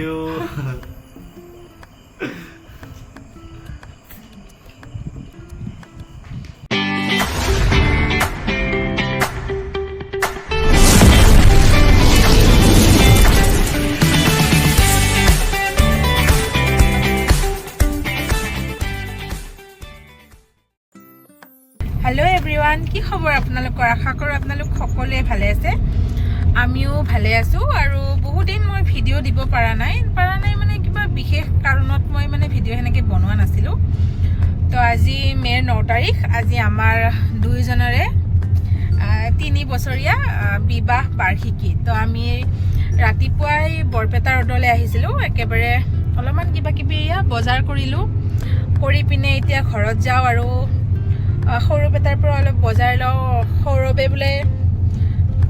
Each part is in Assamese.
हेलो एवरीवन কি খবৰ আপোনালোকৰ আশা কৰো আপোনালোক সকলোৱে ভালে আছে আমিও ভালে আছো আৰু বহুত দিন মই ভিডিও দিব পাৰা নাই মানে কিবা বিশেষ কাৰণত মই মানে ভিডিও হেনেকে বনোৱা নাছিলো তো আজি মেৰ 9 তাৰিখ আজি আমাৰ দুইজনৰে 3 বছৰীয়া বিবাহ বাৰ্ষিকী তো আমি ৰাতিপুৱাই বৰপেটা ৰোডলৈ আহিছিলো একেবাৰে অলপমান কিবা কিবি বজাৰ কৰিলো কৰি পিনে এতিয়া ঘৰত যাও আৰু সৰুপেটাৰ পৰা অলপ বজাৰ লও সৰুবে বোলে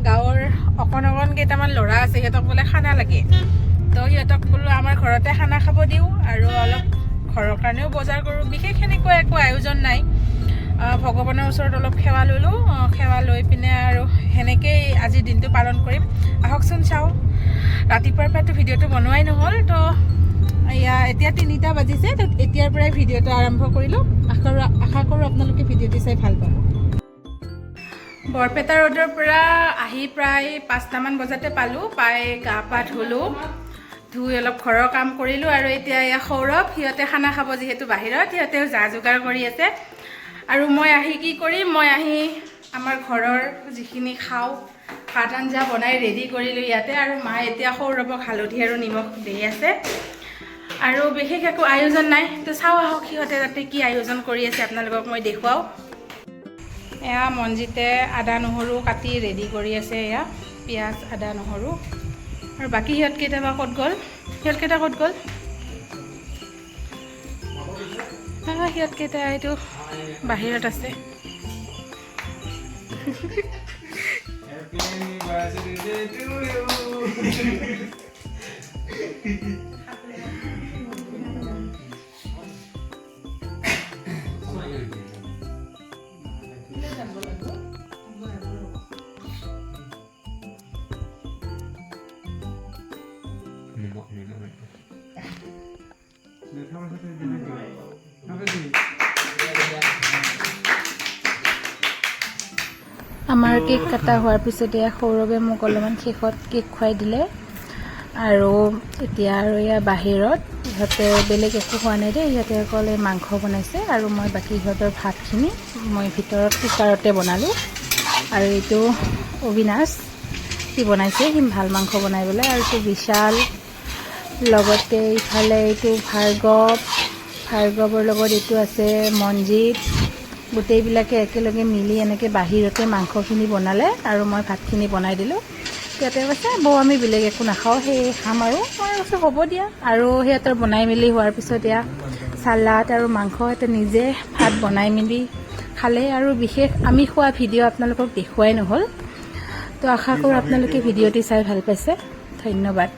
গাঁৱৰ অকণ কেইটামান ল'ৰা আছে সিহঁতক বোলে খানা লাগে তো সিহঁতক বোলো আমাৰ ঘৰতে খানা খাব দিও আৰু অলপ ঘৰৰ কাৰণেও বজাৰ কৰো বিশেষ এনেকুৱা একো আয়োজন নাই ভগৱানৰ ওচৰত অলপ সেৱা ললো সেৱা লৈ পিনে আৰু হেনেকৈ আজিৰ দিনটো পালন কৰিম আহকচোন চাও ৰাতিপুৱাৰ পৰাটো ভিডিওটো বনোৱাই নহল তো এতিয়া 3টা বাজিছে তো এতিয়াৰ পৰাই ভিডিওটো আৰম্ভ কৰিলো আশা কৰো আপোনালোকে ভিডিওটি চাই ভাল পাব বৰপেটা ৰোডৰ পৰা আহি প্ৰায় 5টা মান বজাতে পালো পাই গা পা ধুই অলপ ঘৰৰ কাম কৰিলো আৰু এতিয়া সৌৰভ সিহঁতে খানা খাব যিহেতু বাহিৰত সিহঁতেও যা যোগাৰ কৰি আছে আৰু মই আহি কি কৰিম মই আহি আমাৰ ঘৰৰ যিখিনি খাও ভাত আঞ্জা বনাই ৰেডি কৰিলো ইয়াতে আৰু মা এতিয়া সৌৰভক হালধি আৰু নিমখ দি আছে আৰু বিশেষ একো আয়োজন নাই তো চাও আহক সিহঁতে তাতে কি আয়োজন কৰি আছে আপোনালোকক মই দেখুৱাও এয়া মনজিতে আদা নহৰু কাটি ৰেডি কৰি আছে এয়া পিয়াজ আদা নহৰু আৰু বাকি সিহঁত কেইটা ক'ত গ'ল সিহঁত কেইটা এইটো বাহিৰত আছে আমাৰ কেক কাটা হোৱাৰ পিছতে সৌৰভে মোক অলপমান শেষত কেক খুৱাই দিলে আৰু এতিয়া আৰু বাহিৰত ইহঁতে বেলেগ একো খোৱা নাই দেই ইহঁতে অকল মাংস বনাইছে আৰু মই বাকী ইহঁতৰ ভাতখিনি মই ভিতৰত কুকাৰতে বনালোঁ আৰু এইটো অবিনাশ কি বনাইছে সি ভাল মাংস বনাই বোলে আৰু এইটো বিশাল লগতে ইফালে এইটো ভাৰ্গৱৰ লগত এইটো আছে মনজিত গোটেইবিলাকে একেলগে মিলি এনেকৈ বাহিৰতে মাংসখিনি বনালে আৰু মই ভাতখিনি বনাই দিলোঁ সিহঁতে কৈছে বৌ আমি বেলেগ একো নাখাওঁ সেই খাম আৰু মই কৈছোঁ হ'ব দিয়া আৰু সিহঁতৰ বনাই মেলি হোৱাৰ পিছত চালাড আৰু মাংস সিহঁতে নিজে ভাত বনাই মেলি খালে আৰু বিশেষ আমি খোৱা ভিডিঅ' আপোনালোকক দেখুৱাই নহ'ল তো আশা কৰোঁ আপোনালোকে ভিডিঅ'টি চাই ভাল পাইছে ধন্যবাদ